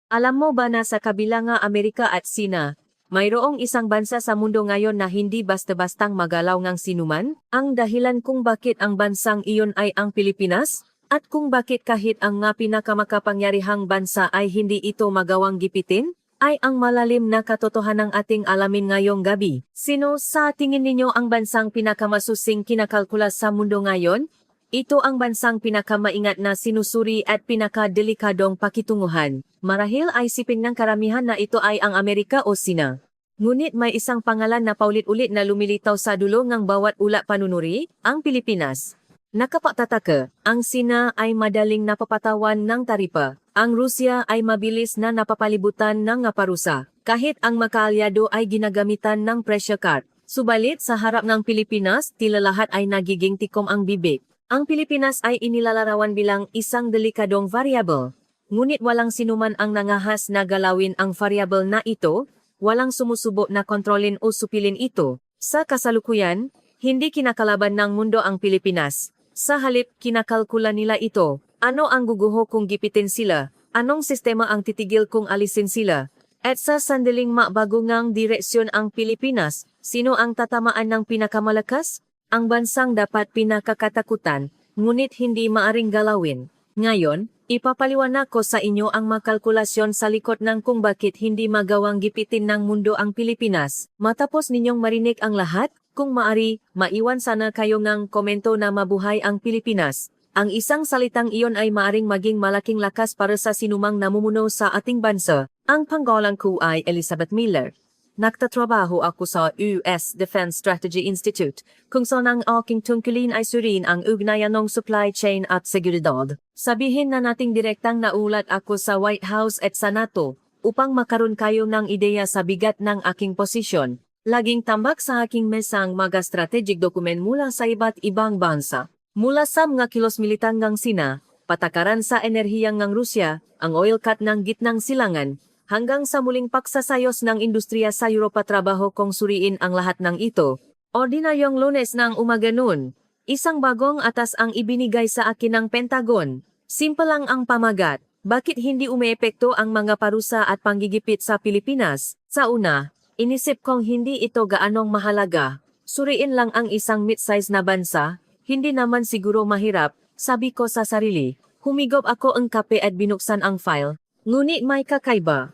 Alam mo ba na sa kabila nga Amerika at Sina, mayroong isang bansa sa mundo ngayon na hindi basta-bastang magalaw ngang sinuman? Ang dahilan kung bakit ang bansang iyon ay ang Pilipinas? At kung bakit kahit ang nga pinakamakapangyarihang bansa ay hindi ito magawang gipitin? Ay ang malalim na katotohanan ng ating alamin ngayong gabi. Sino sa tingin ninyo ang bansang pinakamasusing kinakalkula sa mundo ngayon? Ito ang bansang pinakamaingat na sinusuri at pinakadelikadong pakitunguhan. Marahil ay siping ng karamihan na ito ay ang Amerika o Sina. Ngunit may isang pangalan na paulit-ulit na lumilitaw sa dulo ng bawat ula panunuri, ang Pilipinas. Nakapatataka, ang Sina ay madaling napapatawan ng taripa. Ang Rusya ay mabilis na napapalibutan ng parusa. Kahit ang makaalyado ay ginagamitan ng pressure card. Subalit sa harap ng Pilipinas, tila lahat ay nagiging tikom ang bibig. Ang Pilipinas ay inilalarawan bilang isang delikadong variable. Ngunit walang sinuman ang nangahas na galawin ang variable na ito, walang sumusubo na kontrolin o supilin ito. Sa kasalukuyan, hindi kinakalaban ng mundo ang Pilipinas. Sa halip, kinakalkula nila ito. Ano ang guguho kung gipitin sila? Anong sistema ang titigil kung alisin sila? At sa sandaling mabago ngang direksyon ang Pilipinas, sino ang tatamaan ng pinakamalakas? Ang bansang dapat pinakakatakutan, ngunit hindi maaring galawin. Ngayon, ipapaliwanag ko sa inyo ang makalkulasyon sa likod ng kung bakit hindi magawang gipitin ng mundo ang Pilipinas. Matapos ninyong marinig ang lahat, kung maari, maiwan sana kayo ng komento na mabuhay ang Pilipinas. Ang isang salitang iyon ay maaring maging malaking lakas para sa sinumang namumuno sa ating bansa. Ang pangalan ko ay Elizabeth Miller. Nagtatrabaho ako sa US Defense Strategy Institute, kung saan ang aking tungkulin ay suriin ang ugnayan ng supply chain at seguridad. Sabihin na nating direktang naulat ako sa White House at sa NATO, upang makaroon kayo ng ideya sa bigat ng aking posisyon. Laging tambak sa aking mesang mga strategic dokumen mula sa iba't ibang bansa. Mula sa mga kilos militar ng Sina, patakaran sa enerhiya ng Rusya, ang oil cut ng gitnang silangan, hanggang sa muling pagsasayos ng industriya sa Europa, trabaho kong suriin ang lahat ng ito. Ordinaryong Lunes ng umaga noon, isang bagong atas ang ibinigay sa akin ng Pentagon. Simple lang ang pamagat. Bakit hindi umeepekto ang mga parusa at panggigipit sa Pilipinas? Sa una, inisip kong hindi ito gaanong mahalaga. Suriin lang ang isang mid-size na bansa. Hindi naman siguro mahirap, sabi ko sa sarili. Humigop ako ang kape at binuksan ang file. Ngunit may kakaiba.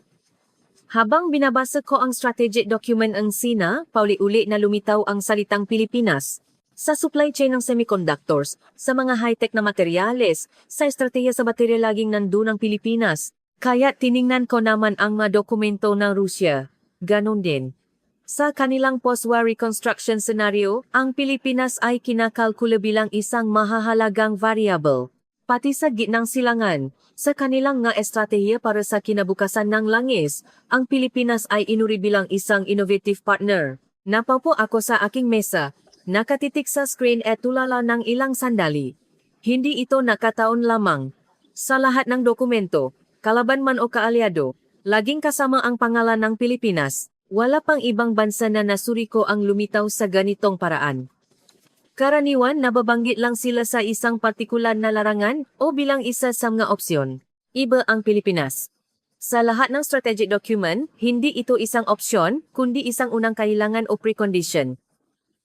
Habang binabasa ko ang strategic document ng Sina, pauli-uli na lumitaw ang salitang Pilipinas. Sa supply chain ng semiconductors, sa mga high-tech na materyales, sa estratehiya sa baterya laging nandun ang Pilipinas. Kaya tiningnan ko naman ang mga dokumento ng Rusya. Ganon din. Sa kanilang post-war reconstruction scenario, ang Pilipinas ay kinakalkula bilang isang mahahalagang variable. Pati sa gitnang silangan, sa kanilang nga estratehiya para sa kinabukasan ng langis, ang Pilipinas ay inuri bilang isang innovative partner. Napaupo ako sa aking mesa, nakatitik sa screen at tulala ng ilang sandali. Hindi ito nakataon lamang. Sa lahat ng dokumento, kalaban man o kaalyado, laging kasama ang pangalan ng Pilipinas. Wala pang ibang bansa na nasuri ko ang lumitaw sa ganitong paraan. Karaniwan nababanggit lang sila sa isang partikular na larangan o bilang isa sa mga opsyon. Iba ang Pilipinas. Sa lahat ng strategic document, hindi ito isang opsyon, kundi isang unang kailangan o precondition.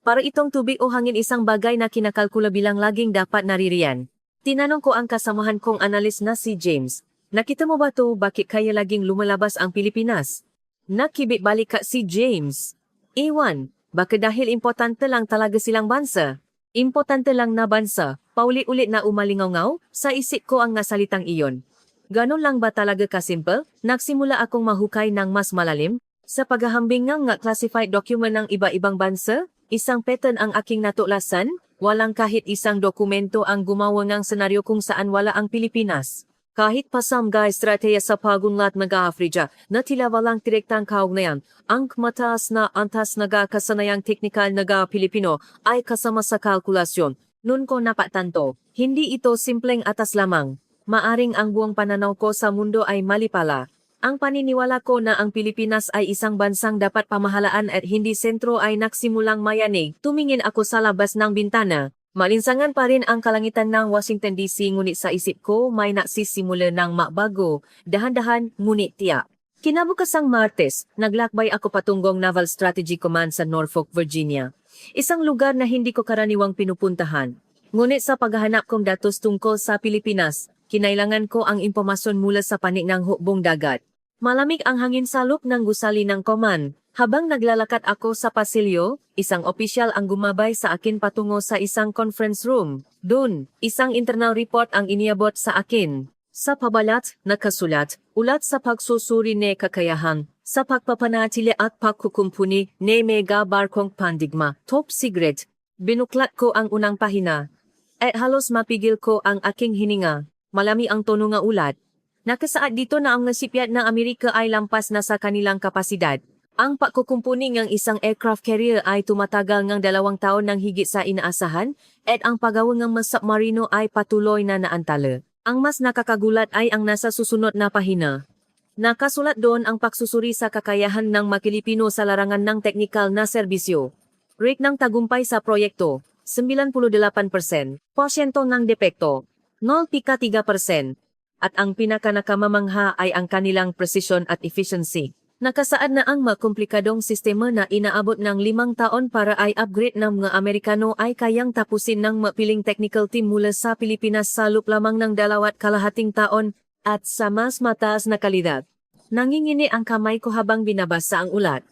Para itong tubig o hangin, isang bagay na kinakalkula bilang laging dapat naririyan. Tinanong ko ang kasamahan kong analis na si James. Nakita mo ba to, bakit kaya laging lumalabas ang Pilipinas? Nakibit balik ka si James. Iwan. Baka dahil importante lang talaga silang bansa. Importante lang na bansa, pauli-ulit na umalingaw sa isip ko ang nasalitang iyon. Ganon lang ba talaga kasimple? Nagsimula akong mahukay ng mas malalim. Sa paghahambing ng classified document ng iba-ibang bansa, isang pattern ang aking natuklasan, walang kahit isang dokumento ang gumawa ng senaryo kung saan wala ang Pilipinas. Kahit pasamgay estratehiya sa pagunlat mag-Afrika na tila walang direktang kaugnayan, ang mataas na antas nagakasanayang teknikal Pilipino ay kasama sa kalkulasyon. Noon ko napatanto, hindi ito simpleng atas lamang. Maaring ang buong pananaw ko sa mundo ay mali pala. Ang paniniwala ko na ang Pilipinas ay isang bansang dapat pamahalaan at hindi sentro ay nagsimulang mayanig. Tumingin ako sa labas ng bintana. Malinsangan pa rin ang kalangitan ng Washington DC ngunit sa isip ko may nagsisimula ng makbago, dahan-dahan ngunit tiyak. Kinabukasang Martes, naglakbay ako patungong Naval Strategy Command sa Norfolk, Virginia. Isang lugar na hindi ko karaniwang pinupuntahan. Ngunit sa paghahanap kong datos tungkol sa Pilipinas, kinailangan ko ang impormasyon mula sa panig ng hukbong dagat. Malamig ang hangin salop ng gusali ng command. Habang naglalakad ako sa pasilyo, isang opisyal ang gumabay sa akin patungo sa isang conference room. Doon, isang internal report ang iniabot sa akin. Sa pabalat, nakasulat, ulat sa pagsusuri ni kakayahan, sa pagpapanatili at pagkukumpuni ni mega barkong pandigma, top secret. Binuklat ko ang unang pahina. At halos mapigil ko ang aking hininga. Malami ang tono nga ulat. Nakasaad dito na ang nasipyat ng Amerika ay lampas na sa kanilang kapasidad. Ang pagkukumpuni ng isang aircraft carrier ay tumatagal ng 2 taon ng higit sa inaasahan at ang paggawa ng mga submarino ay patuloy na naantala. Ang mas nakakagulat ay ang nasa susunod na pahina. Nakasulat doon ang pagsusuri sa kakayahan ng mga Pilipino sa larangan ng teknikal na serbisyo. Rate ng tagumpay sa proyekto, 98%, porsyento ng depekto, 0.3%, at ang pinakanakamamangha ay ang kanilang precision at efficiency. Nakasaad na ang makomplikadong sistema na inaabot ng 5 taon para ay upgrade ng mga Amerikano ay kayang tapusin ng mapiling technical team mula sa Pilipinas sa loob lamang ng 2.5 taon at sa mas mataas na kalidad. Nangingini ang kamay ko habang binabasa ang ulat.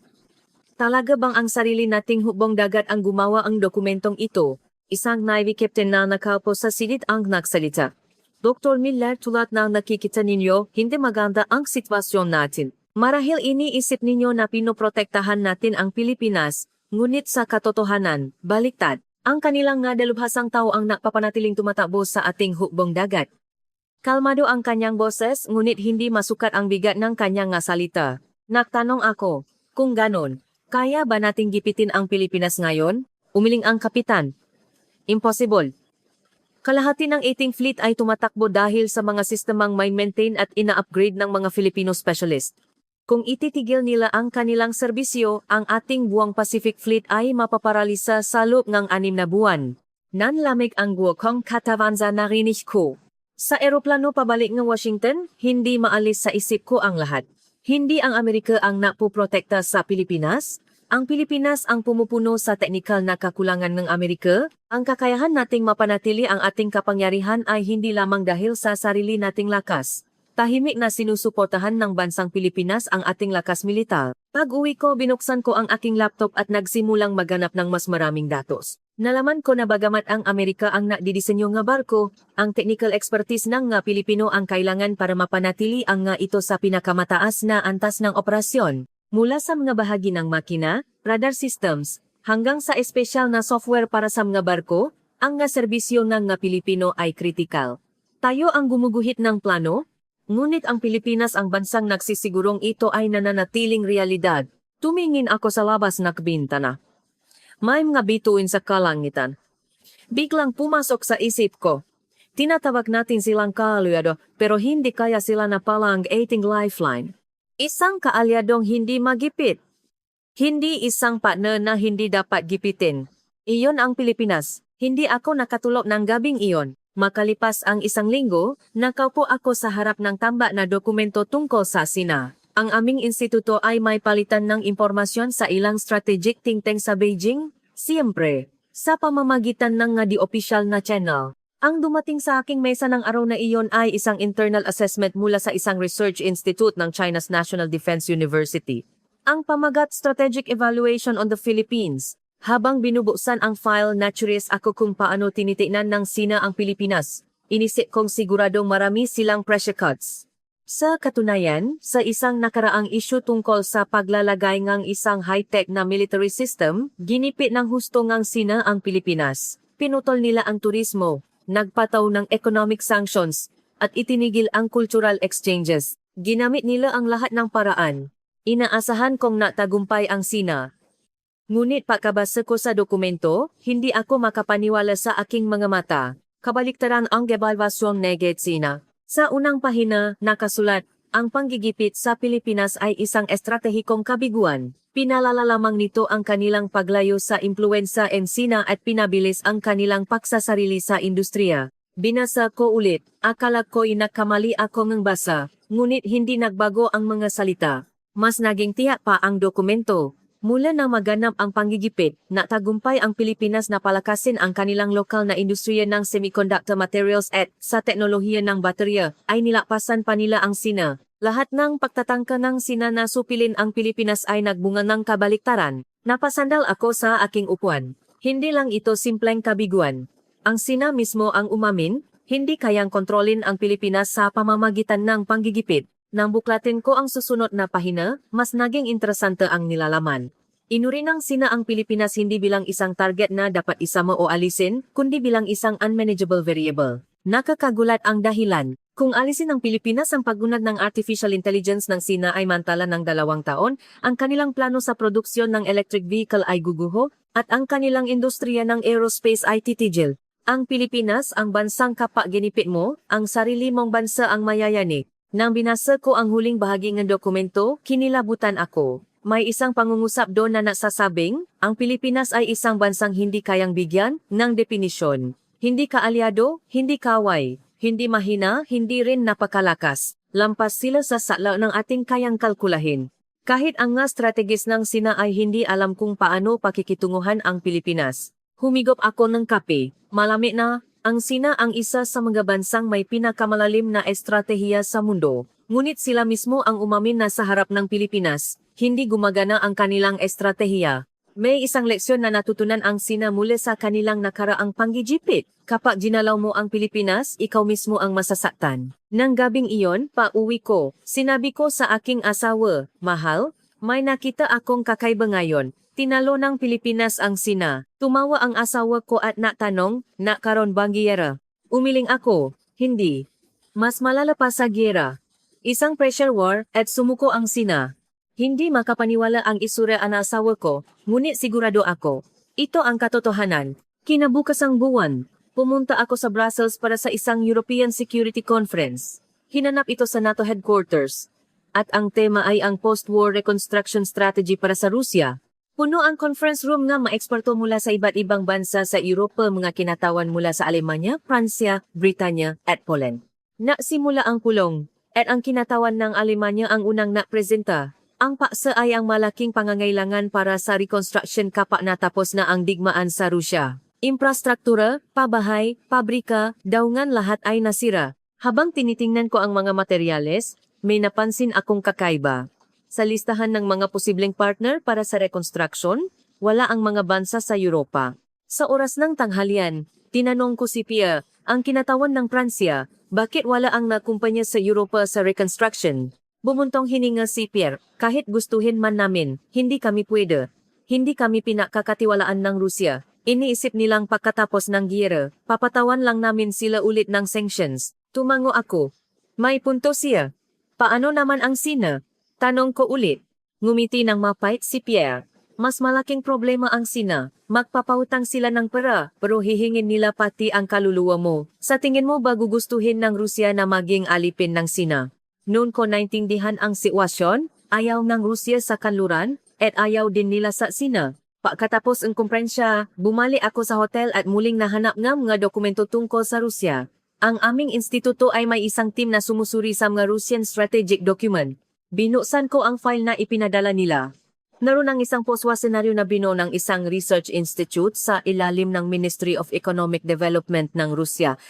Talaga bang ang sarili nating hukbong dagat ang gumawa ang dokumentong ito? Isang Navy Captain na nakaupo sa silid ang nagsalita. Dr. Miller, tulad ng nakikita ninyo, hindi maganda ang sitwasyon natin. Marahil iniisip ninyo na pinoprotektahan natin ang Pilipinas, ngunit sa katotohanan, baliktad, ang kanilang nga dalubhasang tao ang napapanatiling tumatakbo sa ating hukbong dagat. Kalmado ang kanyang boses, ngunit hindi masukat ang bigat ng kanyang nga salita. Nagtanong ako, kung ganon, kaya ba nating gipitin ang Pilipinas ngayon? Umiling ang kapitan. Impossible. Kalahati ng 18th Fleet ay tumatakbo dahil sa mga sistemang maintain at ina-upgrade ng mga Filipino specialist. Kung ititigil nila ang kanilang serbisyo, ang ating buwang Pacific Fleet ay mapaparalisa sa loob ng 6 na buwan. Nanlamig ang kong katavanza narinig ko. Sa eroplano pabalik ng Washington, hindi maalis sa isip ko ang lahat. Hindi ang Amerika ang napoprotekta sa Pilipinas. Ang Pilipinas ang pumupuno sa teknikal na kakulangan ng Amerika. Ang kakayahan nating mapanatili ang ating kapangyarihan ay hindi lamang dahil sa sarili nating lakas. Tahimik na sinusuportahan ng bansang Pilipinas ang ating lakas militar. Pag-uwi ko, binuksan ko ang aking laptop at nagsimulang maghanap ng mas maraming datos. Nalaman ko na bagamat ang Amerika ang nagdidisenyo nga barko, ang technical expertise ng nga Pilipino ang kailangan para mapanatili ang nga ito sa pinakamataas na antas ng operasyon. Mula sa mga bahagi ng makina, radar systems, hanggang sa espesyal na software para sa mga barko, ang nga serbisyo ng nga Pilipino ay kritikal. Tayo ang gumuguhit ng plano, ngunit ang Pilipinas ang bansang nagsisigurong ito ay nananatiling realidad. Tumingin ako sa labas na bintana. May mga bituin sa kalangitan. Biglang pumasok sa isip ko. Tinatawag natin silang kaalyado pero hindi kaya sila na pala ang ating lifeline. Isang kaalyadong hindi magipit. Hindi isang partner na hindi dapat gipitin. Iyon ang Pilipinas. Hindi ako nakatulog ng gabing iyon. Makalipas ang 1 linggo, nakaupo ako sa harap ng tamba na dokumento tungkol sa Sina. Ang aming instituto ay may palitan ng impormasyon sa ilang strategic think tank sa Beijing, siyempre, sa pamamagitan ng nga di-official na channel. Ang dumating sa aking mesa ng araw na iyon ay isang internal assessment mula sa isang research institute ng China's National Defense University. Ang pamagat Strategic Evaluation on the Philippines. Habang binubuksan ang file, na-curious ako kung paano tinitingnan ng Sina ang Pilipinas. Inisip kong siguradong marami silang pressure cuts. Sa katunayan, sa isang nakaraang issue tungkol sa paglalagay ng isang high-tech na military system, ginipit ng husto ng Sina ang Pilipinas. Pinutol nila ang turismo, nagpataw ng economic sanctions, at itinigil ang cultural exchanges. Ginamit nila ang lahat ng paraan. Inaasahan kong natagumpay ang Sina. Ngunit pagkabasa ko sa dokumento, hindi ako makapaniwala sa aking mga mata. Kabaliktaran ang ebalwasyong negetsina. Sa unang pahina, nakasulat, ang panggigipit sa Pilipinas ay isang estratehikong kabiguan. Pinalala lamang nito ang kanilang paglayo sa impluwensa ng Sina at pinabilis ang kanilang pagsasarili sa industriya. Binasa ko ulit, akala ko'y nakamali ako ng basa, ngunit hindi nagbago ang mga salita. Mas naging tiyak pa ang dokumento. Mula na maganap ang panggigipit, natagumpay ang Pilipinas na palakasin ang kanilang lokal na industriya ng semiconductor materials at sa teknolohiya ng baterya, ay nilakpasan pa nila ang Sina. Lahat ng pagtatangka ng Sina na supilin ang Pilipinas ay nagbunga ng kabaliktaran. Napasandal ako sa aking upuan. Hindi lang ito simpleng kabiguan. Ang Sina mismo ang umamin, hindi kayang kontrolin ang Pilipinas sa pamamagitan ng panggigipit. Nang buklatin ko ang susunod na pahina, mas naging interesante ang nilalaman. Inuri ng Sina ang Pilipinas hindi bilang isang target na dapat isama o alisin, kundi bilang isang unmanageable variable. Nakakagulat ang dahilan. Kung alisin ng Pilipinas ang paggunad ng artificial intelligence ng Sina ay mantala ng 2 taon, ang kanilang plano sa produksyon ng electric vehicle ay guguho, at ang kanilang industriya ng aerospace ay titigil. Ang Pilipinas ang bansang kapag ginipit mo, ang sarili mong bansa ang mayayani. Nang binasa ko ang huling bahagi ng dokumento, kinilabutan ako. May isang pangungusap doon na nagsasabing, ang Pilipinas ay isang bansang hindi kayang bigyan ng definisyon. Hindi kaalyado, hindi kaway, hindi mahina, hindi rin napakalakas. Lampas sila sa sakla ng ating kayang kalkulahin. Kahit ang nga strategis ng Sina ay hindi alam kung paano pakikitunguhan ang Pilipinas. Humigop ako ng kape. Malamig na. Ang Sina ang isa sa mga bansang may pinakamalalim na estratehiya sa mundo. Ngunit sila mismo ang umamin na sa harap ng Pilipinas, hindi gumagana ang kanilang estratehiya. May isang leksyon na natutunan ang Sina mula sa kanilang nakaraang panggigipit. Kapag ginalaw mo ang Pilipinas, ikaw mismo ang masasaktan. Nang gabing iyon, pauwi ko. Sinabi ko sa aking asawa, mahal, may nakita akong kakaiba ngayon. Tinalo ng Pilipinas ang Sina. Tumawa ang asawa ko at natanong, nakaroon bang giyera? Umiling ako, hindi. Mas malala pa sa giyera. Isang pressure war at sumuko ang Sina. Hindi makapaniwala ang isura ang asawa ko, ngunit sigurado ako. Ito ang katotohanan. Kinabukasang buwan, pumunta ako sa Brussels para sa isang European Security Conference. Hinanap ito sa NATO headquarters. At ang tema ay ang post-war reconstruction strategy para sa Rusya. Puno ang conference room nga maeksperto mula sa iba't ibang bansa sa Europa, mga kinatawan mula sa Alemanya, Pransya, Britanya, at Poland. Nasimula ang pulong, at ang kinatawan ng Alemanya ang unang napresenta. Ang paksa ay ang malaking pangangailangan para sa reconstruction kapag natapos na ang digmaan sa Rusya. Infrastruktura, pabahay, pabrika, daungan lahat ay nasira. Habang tinitingnan ko ang mga materyales, may napansin akong kakaiba. Sa listahan ng mga posibleng partner para sa reconstruction, wala ang mga bansa sa Europa. Sa oras ng tanghalian, tinanong ko si Pierre, ang kinatawan ng Pransya, bakit wala ang nakumpanya sa Europa sa reconstruction? Bumuntong hininga si Pierre, kahit gustuhin man namin, hindi kami pwede. Hindi kami pinakakatiwalaan ng Rusya. Iniisip nilang pagkatapos ng giyera, papatawan lang namin sila ulit ng sanctions. Tumango ako. May punto siya. Paano naman ang Sina? Tanong ko ulit. Ngumiti ng mapait si Pierre. Mas malaking problema ang Sina. Magpapautang sila ng pera, pero hihingin nila pati ang kaluluwa mo. Sa tingin mo ba gugustuhin ng Rusya na maging alipin ng Sina? Noon ko naintindihan ang sitwasyon, ayaw ng Rusya sa kanluran, at ayaw din nila sa Sina. Pagkatapos ang kumprensya, bumalik ako sa hotel at muling nahanap ng mga dokumento tungkol sa Rusya. Ang aming instituto ay may isang team na sumusuri sa mga Russian strategic document. Binuksan ko ang file na ipinadala nila. Naroon ang isang post-war senaryo na binuo ng isang research institute sa ilalim ng Ministry of Economic Development ng Rusya.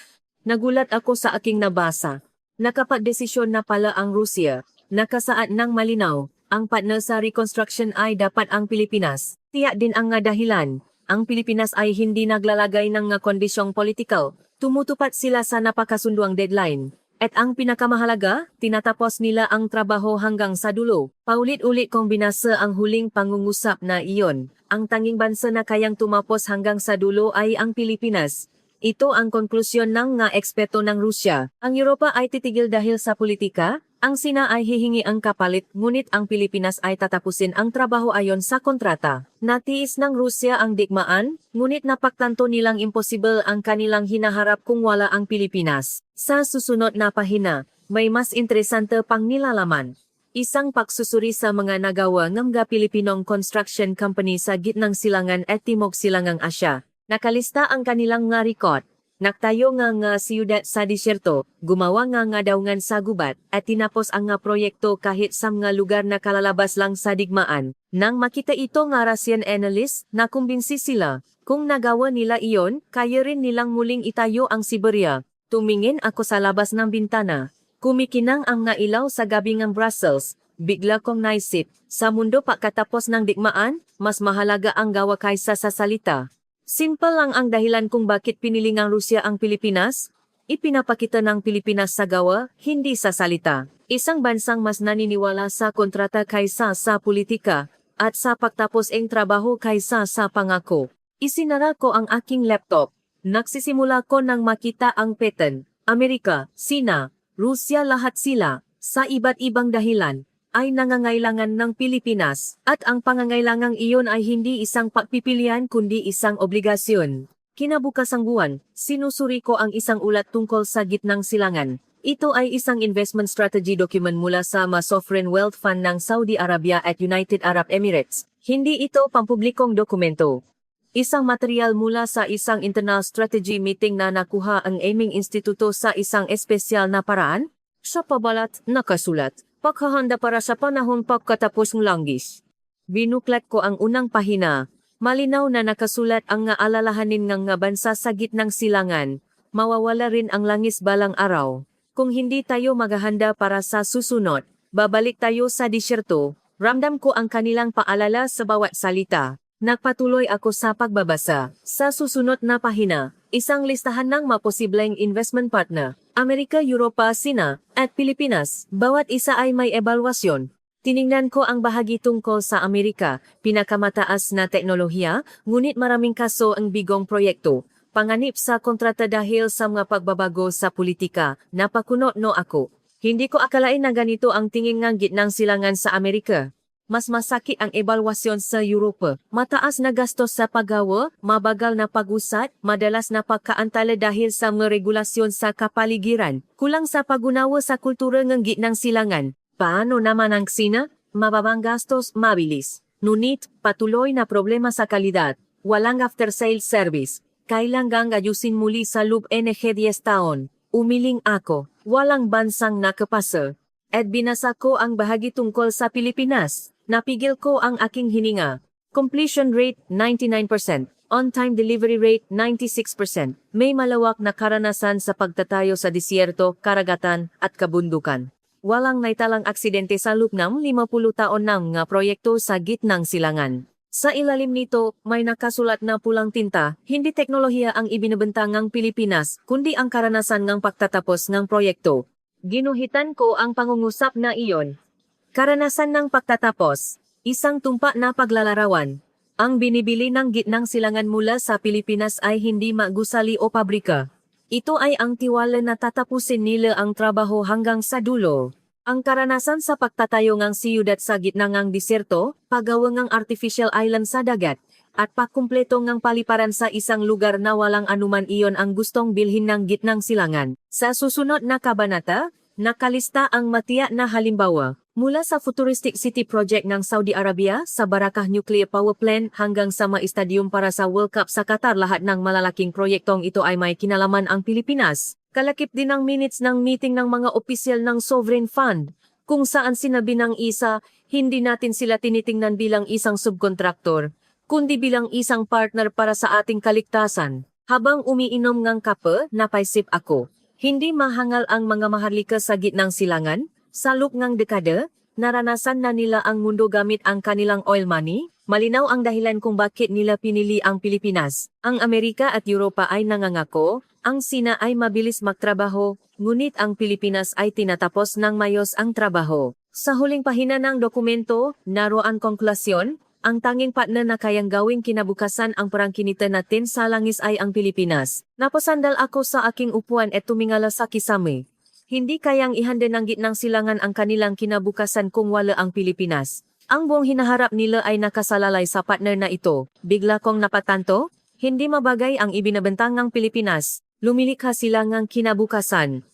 Nagulat ako sa aking nabasa. Nakapagdesisyon na pala ang Rusya. Nakasaad ng malinaw, ang partner sa reconstruction ay dapat ang Pilipinas. Tiyak din ang nga dahilan. Ang Pilipinas ay hindi naglalagay ng nga kondisyong politikal. Tumutupad sila sa napakasunduang deadline. At ang pinakamahalaga, tinatapos nila ang trabaho hanggang sa dulo. Paulit-ulit kong binasa ang huling pangungusap na iyon. Ang tanging bansa na kayang tumapos hanggang sa dulo ay ang Pilipinas. Ito ang konklusyon ng nga eksperto ng Rusya. Ang Europa ay titigil dahil sa politika, ang Sina ay hihingi ang kapalit, ngunit ang Pilipinas ay tatapusin ang trabaho ayon sa kontrata. Natiis ng Rusya ang digmaan, ngunit napagtanto nilang imposible ang kanilang hinaharap kung wala ang Pilipinas. Sa susunod na pahina, may mas interesante pang nilalaman. Isang pagsusuri sa mga nagawa ng mga Pilipinong construction company sa gitnang silangan at timog silangang Asya. Nakalista ang kanilang nga record. Naktayo nga siyudad sa disyerto, gumawa nga daungan sa gubat, at tinapos ang nga proyekto kahit sa mga lugar na kalalabas lang sa digmaan. Nang makita ito nga Russian analyst, nakumbinsi sila. Kung nagawa nila iyon, kaya rin nilang muling itayo ang Siberia. Tumingin ako sa labas ng bintana. Kumikinang ang nga ilaw sa gabi ng Brussels. Bigla kong naisip, sa mundo pagkatapos ng digmaan, mas mahalaga ang gawa kaysa sa salita. Simple lang ang dahilan kung bakit pinili ng Rusya ang Pilipinas. Ipinapakita ng Pilipinas sa gawa, hindi sa salita. Isang bansang mas naniniwala sa kontrata kaysa sa politika, at sa pagtapos ang trabaho kaysa sa pangako. Isinara ko ang aking laptop. Nagsisimula ko nang makita ang pattern. Amerika, Sina, Rusya lahat sila, sa iba't ibang dahilan, ay nangangailangan ng Pilipinas, at ang pangangailangang iyon ay hindi isang pagpipilian kundi isang obligasyon. Kinabukasang buwan, sinusuri ko ang isang ulat tungkol sa gitnang silangan. Ito ay isang investment strategy document mula sa Sovereign Wealth Fund ng Saudi Arabia at United Arab Emirates. Hindi ito pampublikong dokumento. Isang material mula sa isang internal strategy meeting na nakuha ang Aiming Instituto sa isang espesyal na paraan. Sa pabalat, nakasulat. Paghahanda para sa panahon pagkatapos ng langgis. Binuklat ko ang unang pahina. Malinaw na nakasulat ang nga alalahanin ng nga bansa sa gitnang silangan. Mawawala rin ang langis balang araw. Kung hindi tayo maghahanda para sa susunod, babalik tayo sa disyerto. Ramdam ko ang kanilang paalala sa bawat salita. Nagpatuloy ako sa pagbabasa. Sa susunod na pahina, isang listahan ng maposibleng investment partner. Amerika, Europa, Sina, at Pilipinas, bawat isa ay may ebalwasyon. Tiningnan ko ang bahagi tungkol sa Amerika, pinakamataas na teknolohiya, ngunit maraming kaso ang bigong proyekto. Panganib sa kontrata dahil sa mga pagbabago sa politika, napakunot no ako. Hindi ko akalain na ganito ang tingin ng gitnang silangan sa Amerika. Mas masakit ang ebalwasyon sa Europa. Mataas na gastos sa paggawa, mabagal na pag-usad, madalas na pagkaantala dahil sa mga regulasyon sa kapaligiran, kulang sa pag-unawa sa kultura ng gitnang silangan. Paano naman ang Sina? Mababang gastos, mabilis. Ngunit, patuloy na problema sa kalidad. Walang after-sales service. Kailangang ayusin muli sa loob ng 10 taon. Umiling ako. Walang bansang nakapasa. At binasa ko ang bahagi tungkol sa Pilipinas. Napigil ko ang aking hininga. Completion rate 99%. On-time delivery rate 96%. May malawak na karanasan sa pagtatayo sa disyerto, karagatan, at kabundukan. Walang naitalang aksidente sa loob ng 50 taon ng nga proyekto sa gitnang silangan. Sa ilalim nito, may nakasulat na pulang tinta, hindi teknolohiya ang ibinabenta ng Pilipinas, kundi ang karanasan ng pagtatapos ng proyekto. Ginuhitan ko ang pangungusap na iyon. Karanasan ng pagtatapos, isang tumpa na paglalarawan. Ang binibili ng gitnang silangan mula sa Pilipinas ay hindi magusali o pabrika. Ito ay ang tiwala na tatapusin nila ang trabaho hanggang sa dulo. Ang karanasan sa pagtatayo ng siyudad sa gitna ng disyerto, paggawa ng artificial island sa dagat, at pagkumpleto ng paliparan sa isang lugar na walang anuman iyon ang gustong bilhin ng gitnang silangan. Sa susunod na kabanata, nakalista ang matiyak na halimbawa. Mula sa futuristic city project ng Saudi Arabia sa Barakah Nuclear Power Plant hanggang sa mga estadium para sa World Cup sa Qatar, lahat ng malalaking proyektong ito ay may kinalaman ang Pilipinas. Kalakip din ang minutes ng meeting ng mga opisyal ng Sovereign Fund, kung saan sinabi ng isa, hindi natin sila tinitingnan bilang isang subkontraktor, kundi bilang isang partner para sa ating kaligtasan. Habang umiinom ng kape, napaisip ako, hindi mahangal ang mga maharlika sa gitnang silangan? Sa loob ng dekada, naranasan na nila ang mundo gamit ang kanilang oil money. Malinaw ang dahilan kung bakit nila pinili ang Pilipinas. Ang Amerika at Europa ay nangangako, ang Sina ay mabilis magtrabaho, ngunit ang Pilipinas ay tinatapos ng mayos ang trabaho. Sa huling pahina ng dokumento, naroon konklusyon, ang tanging partner na kayang gawing kinabukasan ang prangkinita natin sa langis ay ang Pilipinas. Napasandal ako sa aking upuan at tumingala sa kisame. Hindi kayang ihanda ng gitnang silangan ang kanilang kinabukasan kung wala ang Pilipinas. Ang buong hinaharap nila ay nakasalalay sa partner na ito. Bigla kong napatanto, hindi mabagay ang ibinabentang ng Pilipinas. Lumilikha sila ng kinabukasan.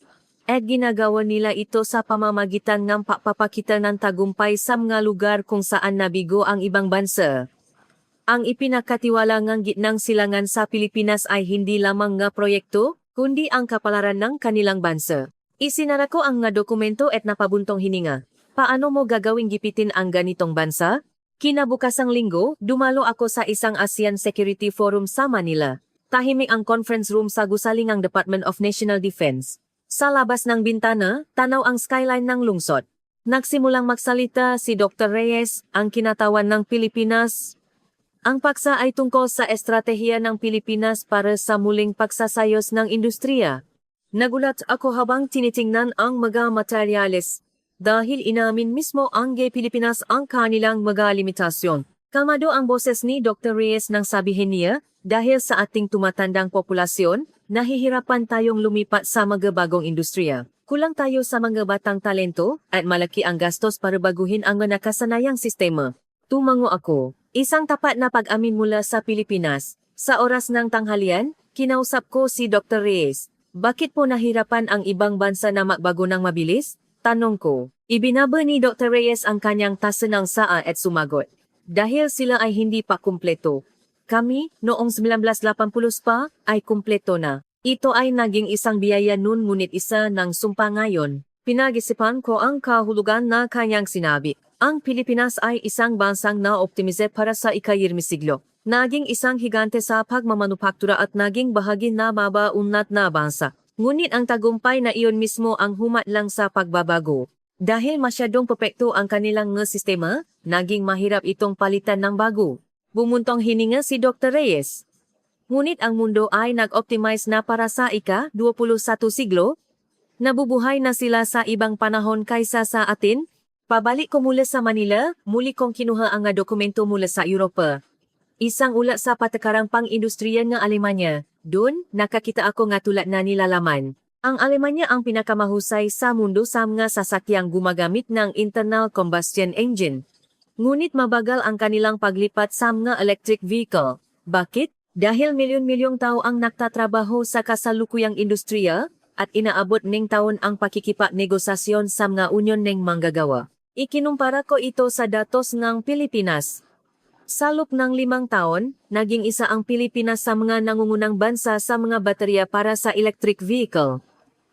at ginagawa nila ito sa pamamagitan ng pagpapakita ng tagumpay sa mga lugar kung saan nabigo ang ibang bansa. Ang ipinakatiwala ng gitnang silangan sa Pilipinas ay hindi lamang nga proyekto, kundi ang kapalaran ng kanilang bansa. Isinara ko ang nga dokumento at napabuntong hininga. Paano mo gagawing gipitin ang ganitong bansa? Kinabukasang linggo, dumalo ako sa isang ASEAN Security Forum sa Manila. Tahimik ang conference room sa gusaling ng Department of National Defense. Sa labas ng bintana, tanaw ang skyline ng lungsod. Nagsimulang magsalita si Dr. Reyes, ang kinatawan ng Pilipinas. Ang paksa ay tungkol sa estratehiya ng Pilipinas para sa muling pagsasayos ng industriya. Nagulat ako habang tinitingnan ang mga materyales. Dahil inamin mismo ang Pilipinas ang kanilang mga limitasyon. Kalmado ang boses ni Dr. Reyes nang sabihin niya, dahil sa ating tumatandang populasyon, nahihirapan tayong lumipat sa mga bagong industriya. Kulang tayo sa mga batang talento at malaki ang gastos para baguhin ang nakasanayang sistema. Tumango ako. Isang tapat na pag-amin mula sa Pilipinas. Sa oras ng tanghalian, kinausap ko si Dr. Reyes. Bakit po nahirapan ang ibang bansa na magbago ng mabilis? Tanong ko. Ibinaba ni Dr. Reyes ang kanyang tasa ng saa at sumagot. Dahil sila ay hindi pa kumpleto. Kami, noong 1980 pa, ay kumpleto na. Ito ay naging isang biyaya noon ngunit isa ng sumpa ngayon. Pinag-isipan ko ang kahulugan na kanyang sinabi. Ang Pilipinas ay isang bansang na-optimize para sa ika-20 siglo. Naging isang higante sa pagmamanupaktura at naging bahagi na mabaunat na bansa. Ngunit ang tagumpay na iyon mismo ang humatlang sa pagbabago. Dahil masyadong perpekto ang kanilang sistema, naging mahirap itong palitan ng bago. Bumuntong hininga si Dr. Reyes. Ngunit ang mundo ay nag-optimize na para sa ika-21 siglo. Nabubuhay na sila sa ibang panahon kaysa sa atin. Pabalik ko mula sa Manila, muli kong kinuha ang dokumento mula sa Europa. Isang ulat sa patakarang pang-industriya ng Alemanya. Doon, nakakita ako nga tulad na nilalaman. Ang Alemanya ang pinakamahusay sa mundo sa mga sasakyang gumagamit ng internal combustion engine. Ngunit mabagal ang kanilang paglipat sa mga electric vehicle. Bakit? Dahil milyon-milyong tao ang nagtatrabaho sa kasalukuyang industriya at inaabot ning taon ang pakikipag-negosasyon sa mga unyon ng manggagawa. Ikinumpara ko ito sa datos ng Pilipinas. Sa loob ng 5 taon, naging isa ang Pilipinas sa mga nangungunang bansa sa mga baterya para sa electric vehicle.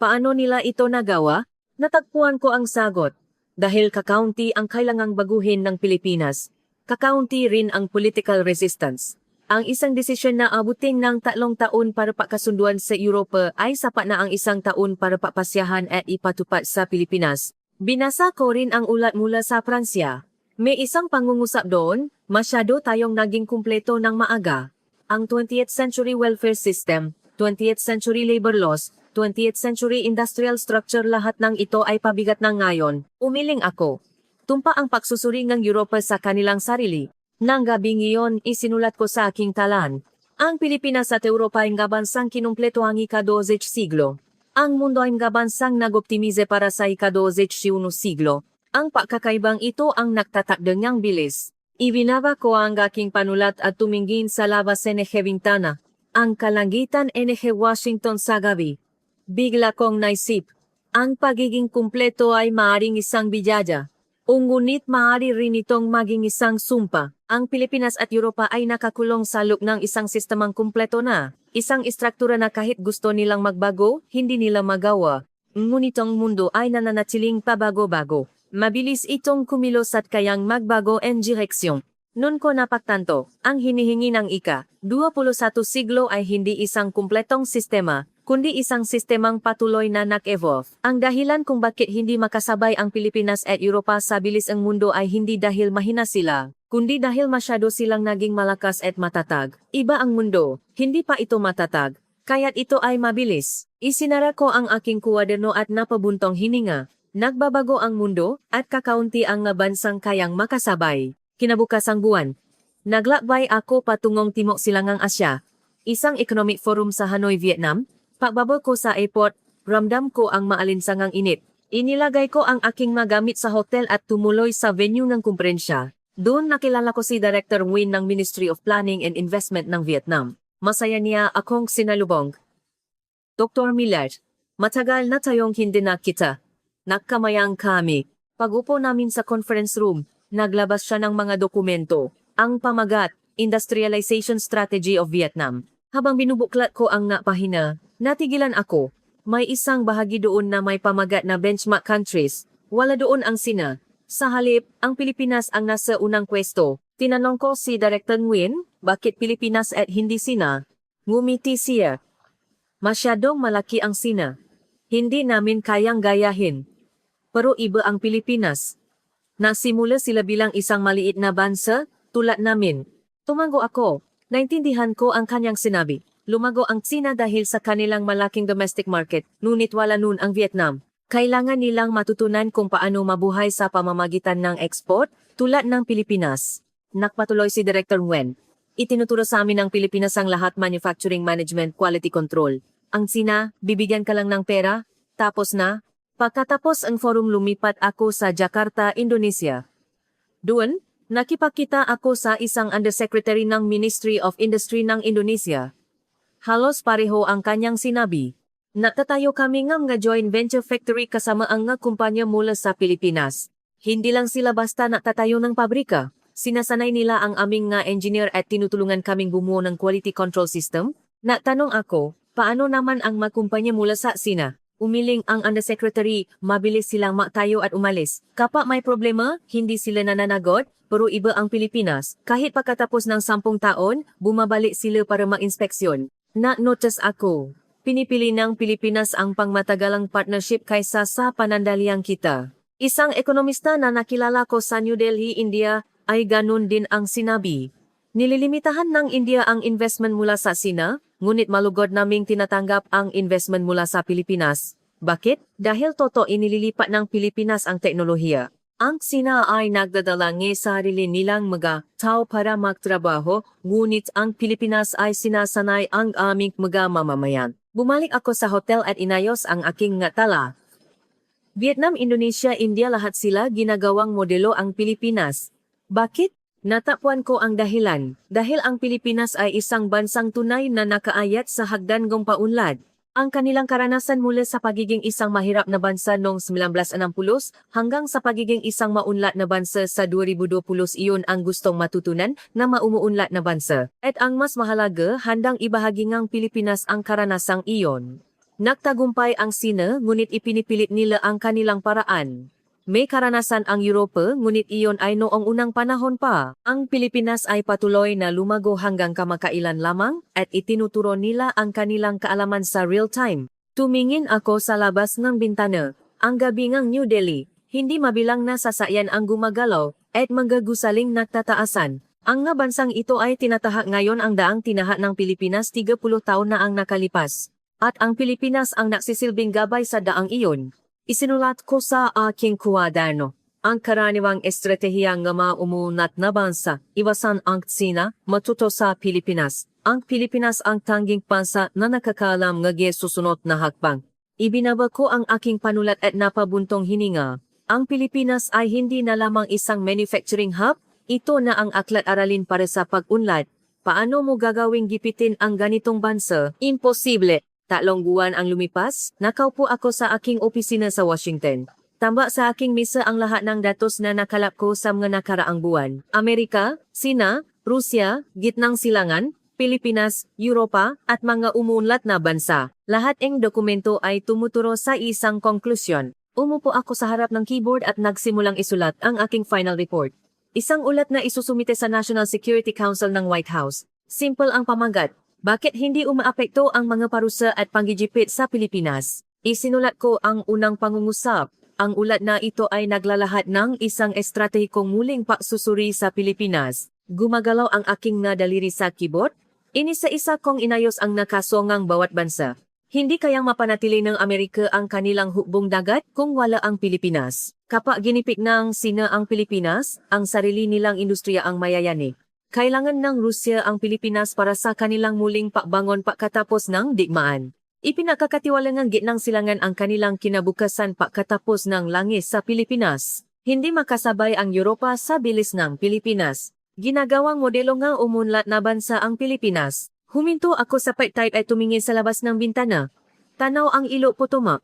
Paano nila ito nagawa? Natagpuan ko ang sagot. Dahil kakaunti ang kailangang baguhin ng Pilipinas. Kakaunti rin ang political resistance. Ang isang desisyon na abutin ng 3 taon para pakasunduan sa Europa ay sapat na ang 1 taon para papasyahan at ipatupad sa Pilipinas. Binasa ko rin ang ulat mula sa Pransya. May isang pangungusap doon, masyado tayong naging kumpleto ng maaga. Ang 20th century welfare system, 20th century labor laws, 20th century industrial structure lahat ng ito ay pabigat na ngayon. Umiling ako. Tumpa ang pagsusuri ng Europa sa kanilang sarili. Nang gabing iyon, isinulat ko sa aking talan. Ang Pilipinas at Europa ay nga bansang kinumpleto ang ika-20 siglo. Ang mundo ay nga bansang nag-optimize para sa ika-21 siglo. Ang pagkakaibang ito ang nagtatakdang niyang bilis. Ibinaba ko ang aking panulat at tumingin sa labas NG Bintana. Ang kalangitan NG Washington sa gabi. Bigla kong naisip, ang pagiging kumpleto ay maaring isang biyaya. Ngunit maaari rin itong maging isang sumpa. Ang Pilipinas at Europa ay nakakulong sa loob ng isang sistemang kumpleto na. Isang istruktura na kahit gusto nilang magbago, hindi nila magawa. Ngunit ang mundo ay nananatiling pabago-bago. Mabilis itong kumilos at kayang magbago ang direksyon. Noon ko napagtanto, ang hinihingi ng ika-21 siglo ay hindi isang kumpletong sistema, kundi isang sistemang patuloy na nag-evolve. Ang dahilan kung bakit hindi makasabay ang Pilipinas at Europa sa bilis ang mundo ay hindi dahil mahina sila, kundi dahil masyado silang naging malakas at matatag. Iba ang mundo, hindi pa ito matatag, kaya't ito ay mabilis. Isinara ko ang aking kuwaderno at napabuntong hininga. Nagbabago ang mundo at kakaunti ang bansang kayang makasabay. Kinabukasang buwan, naglakbay ako patungong Timog Silangang Asya. Isang economic forum sa Hanoi, Vietnam. Pagbaba ko sa airport, ramdam ko ang maalinsangang init. Inilagay ko ang aking magamit sa hotel at tumuloy sa venue ng kumprensya. Doon nakilala ko si Director Nguyen ng Ministry of Planning and Investment ng Vietnam. Masaya niya akong sinalubong. Dr. Millard, Matagal na tayong hindi nakita. Nakamayang kami. Pag-upo namin sa conference room, naglabas siya ng mga dokumento. Ang pamagat, Industrialization Strategy of Vietnam. Habang binubuklat ko ang pahina, natigilan ako. May isang bahagi doon na may pamagat na benchmark countries. Wala doon ang Sina. Sa halip, ang Pilipinas ang nasa unang pwesto. Tinanong ko si Director Nguyen, bakit Pilipinas at hindi Sina? Ngumiti siya. Masyadong malaki ang Sina. Hindi namin kayang gayahin. Pero iba ang Pilipinas. Nasimula sila bilang isang maliit na bansa, tulad namin. Tumango ako. Naintindihan ko ang kanyang sinabi. Lumago ang Sina dahil sa kanilang malaking domestic market, ngunit wala nun ang Vietnam. Kailangan nilang matutunan kung paano mabuhay sa pamamagitan ng export, tulad ng Pilipinas. Nakpatuloy si Director Nguyen. Itinuturo sa amin ng Pilipinas ang lahat manufacturing management quality control. Ang Sina, bibigyan ka lang ng pera, tapos na. Pagkatapos ang forum lumipat ako sa Jakarta, Indonesia. Doon, nakipagkita ako sa isang undersecretary ng Ministry of Industry ng Indonesia. Halos pareho ang kanyang sinabi. Natatayo kami ng joint venture factory kasama ang kumpanya mula sa Pilipinas. Hindi lang sila basta natatayo ng pabrika. Sinasanay nila ang aming engineer at tinutulungan kaming bumuo ng quality control system. Natanong ako, paano naman ang kumpanya mula sa Sina? Umiling ang undersecretary, mabilis silang maktayo at umalis. Kapag may problema, hindi sila nananagot, pero iba ang Pilipinas. Kahit pagkatapos ng 10 taon, bumabalik sila para ma-inspeksyon. Na-notice ako. Pinipili ng Pilipinas ang pangmatagalang partnership kaysa sa panandaliang kita. Isang ekonomista na nakilala ko sa New Delhi, India, ay ganun din ang sinabi. Nililimitahan ng India ang investment mula sa Sina, ngunit malugod naming tinatanggap ang investment mula sa Pilipinas. Bakit? Dahil inililipat ng Pilipinas ang teknolohiya. Ang Sina ay nagdadala ng sarili nilang mga tao para magtrabaho, ngunit ang Pilipinas ay sinasanay ang aming mga mamamayan. Bumalik ako sa hotel at inayos ang aking tala. Vietnam, Indonesia, India, lahat sila ginagawang modelo ang Pilipinas. Bakit? Natapwan ko ang dahilan. Dahil ang Pilipinas ay isang bansang tunay na nakaayat sa hagdangong paunlad. Ang kanilang karanasan mula sa pagiging isang mahirap na bansa noong 1960 hanggang sa pagiging isang maunlad na bansa sa 2020 iyon ang gustong matutunan na maumuunlad na bansa. At ang mas mahalaga, handang ibahagi ng Pilipinas ang karanasang iyon. Nagtagumpay ang Sina, ngunit ipinipilit nila ang kanilang paraan. May karanasan ang Europa, ngunit iyon ay noong unang panahon pa. Ang Pilipinas ay patuloy na lumago hanggang kamakailan lamang at itinuturo nila ang kanilang kaalaman sa real time. Tumingin ako sa labas ng bintana. Ang gabi ng New Delhi, hindi mabilang na sasakyan ang gumagalaw at magagusaling nagtataasan. Ang bansang ito ay tinatahak ngayon ang daang tinahat ng Pilipinas 30 taon na ang nakalipas. At ang Pilipinas ang nagsisilbing gabay sa daang iyon. Isinulat ko sa aking kwaderno. Ang karaniwang estratehiya ng maumunat na bansa, iwasan ang Sina, matuto sa Pilipinas. Ang Pilipinas ang tanging bansa na nakakaalam ng susunod na hakbang. Ibinaba ko ang aking panulat at napabuntong hininga. Ang Pilipinas ay hindi na lamang isang manufacturing hub, ito na ang aklat-aralin para sa pag-unlad. Paano mo gagawing gipitin ang ganitong bansa? Imposible. 3 buwan ang lumipas, nakaupo ako sa aking opisina sa Washington. Tambak sa aking mesa ang lahat ng datos na nakalap ko sa mga nakaraang buwan. Amerika, Sina, Rusya, Gitnang Silangan, Pilipinas, Europa, at mga umuunlad na bansa. Lahat ng dokumento ay tumuturo sa isang konklusyon. Umupo ako sa harap ng keyboard at nagsimulang isulat ang aking final report. Isang ulat na isusumite sa National Security Council ng White House. Simple ang pamagat. Bakit hindi umaapekto ang mga parusa at panggigipit sa Pilipinas? Isinulat ko ang unang pangungusap. Ang ulat na ito ay naglalahat ng isang estratehikong muling pagsusuri sa Pilipinas. Gumagalaw ang aking daliri sa keyboard. Inisa-isa kong inayos ang nakasongang bawat bansa. Hindi kayang mapanatili ng Amerika ang kanilang hukbong dagat kung wala ang Pilipinas. Kapag ginipik ng Sina ang Pilipinas, ang sarili nilang industriya ang mayayani. Kailangan ng Rusya ang Pilipinas para sa kanilang muling pagbangon pagkatapos ng digmaan. Ipinakakatiwala ng Gitnang Silangan ang kanilang kinabukasan pagkatapos ng langis sa Pilipinas. Hindi makasabay ang Europa sa bilis ng Pilipinas. Ginagawang modelo nga umunlad na bansa ang Pilipinas. Huminto ako sa pagtype at tumingin sa labas ng bintana. Tanaw ang ilo Potomac.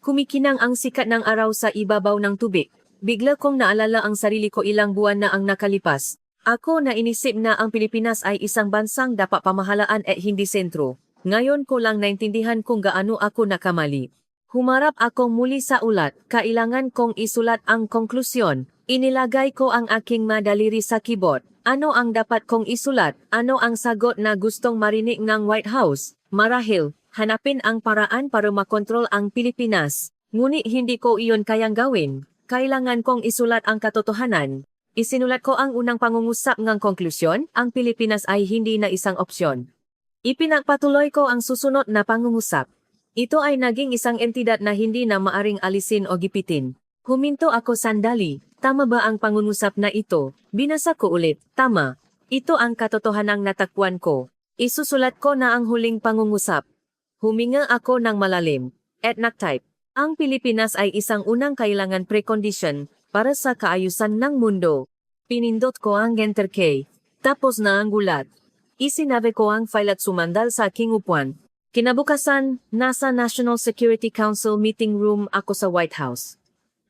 Kumikinang ang sikat ng araw sa ibabaw ng tubig. Bigla kong naalala ang sarili ko ilang buwan na ang nakalipas. Ako na inisip na ang Pilipinas ay isang bansang dapat pamahalaan at hindi sentro. Ngayon ko lang naintindihan kung gaano ako nakamali. Humarap akong muli sa ulat, kailangan kong isulat ang konklusyon. Inilagay ko ang aking madaliri sa keyboard. Ano ang dapat kong isulat? Ano ang sagot na gustong marinig ng White House? Marahil, hanapin ang paraan para makontrol ang Pilipinas. Ngunit hindi ko iyon kayang gawin. Kailangan kong isulat ang katotohanan. Isinulat ko ang unang pangungusap ng konklusyon, ang Pilipinas ay hindi na isang opsyon. Ipinagpatuloy ko ang susunod na pangungusap. Ito ay naging isang entidad na hindi na maaring alisin o gipitin. Huminto ako sandali. Tama ba ang pangungusap na ito? Binasa ko ulit. Tama. Ito ang katotohanang natakpuan ko. Isusulat ko na ang huling pangungusap. Huminga ako ng malalim. At nagtype. Ang Pilipinas ay isang unang kailangan precondition para sa kaayusan ng mundo. Pinindot ko ang enter key. Tapos na ang gulat. Isinabi ko ang file at sumandal sa aking upuan. Kinabukasan, nasa National Security Council meeting room ako sa White House.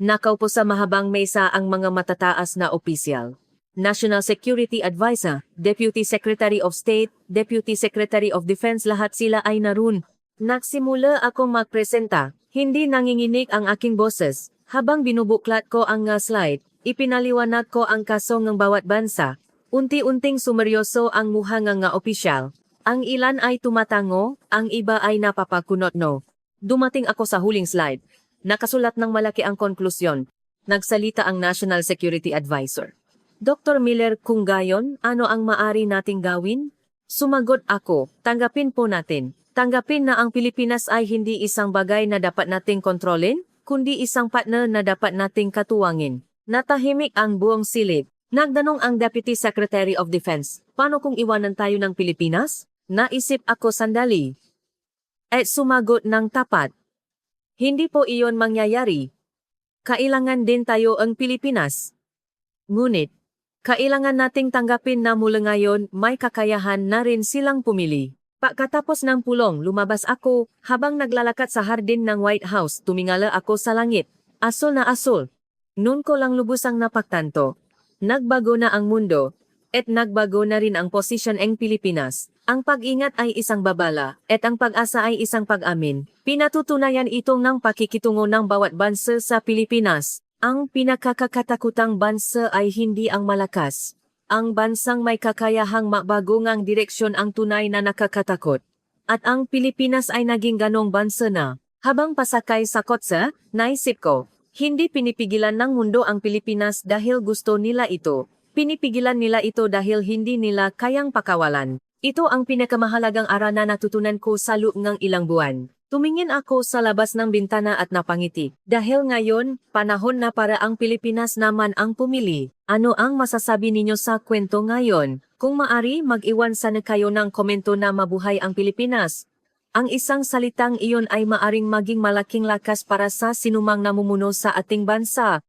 Nakaupo sa mahabang mesa ang mga matataas na opisyal. National Security Advisor, Deputy Secretary of State, Deputy Secretary of Defense, lahat sila ay naroon. Nagsimula akong magpresenta. Hindi nanginginig ang aking boses. Habang binubuklat ko ang slide, ipinaliwanag ko ang kaso ng bawat bansa. Unti-unting sumeryoso ang muha ng opisyal. Ang ilan ay tumatango, ang iba ay napapakunot-no. Dumating ako sa huling slide. Nakasulat ng malaki ang konklusyon. Nagsalita ang National Security Advisor. Dr. Miller, kung gayon, ano ang maari nating gawin? Sumagot ako, tanggapin po natin. Tanggapin na ang Pilipinas ay hindi isang bagay na dapat nating kontrolin, kundi isang partner na dapat nating katuwangin. Natahimik ang buong silid. Nagdanong ang Deputy Secretary of Defense, paano kung iwanan tayo ng Pilipinas? Naisip ako sandali. At sumagot ng tapat. Hindi po iyon mangyayari. Kailangan din tayo ang Pilipinas. Ngunit, kailangan nating tanggapin na mula ngayon may kakayahan na rin silang pumili. Pagkatapos ng pulong, lumabas ako, habang naglalakad sa hardin ng White House, tumingala ako sa langit. Asul na asul. Noon ko lang lubusang napagtanto. Nagbago na ang mundo, at nagbago na rin ang posisyon ng Pilipinas. Ang pag-ingat ay isang babala, at ang pag-asa ay isang pag-amin. Pinatutunayan ito ng pakikitungo ng bawat bansa sa Pilipinas. Ang pinakakakatakutang bansa ay hindi ang malakas. Ang bansang may kakayahang magbago ngang direksyon ang tunay na nakakatakot. At ang Pilipinas ay naging ganong bansa na. Habang pasakay sa kotse, naisip ko, hindi pinipigilan ng mundo ang Pilipinas dahil gusto nila ito. Pinipigilan nila ito dahil hindi nila kayang pakawalan. Ito ang pinakamahalagang aral na natutunan ko sa loob ng ilang buwan. Tumingin ako sa labas ng bintana at napangiti. Dahil ngayon, panahon na para ang Pilipinas naman ang pumili. Ano ang masasabi ninyo sa kwento ngayon? Kung maari, mag-iwan sana kayo ng komento na mabuhay ang Pilipinas. Ang isang salitang iyon ay maaring maging malaking lakas para sa sinumang namumuno sa ating bansa.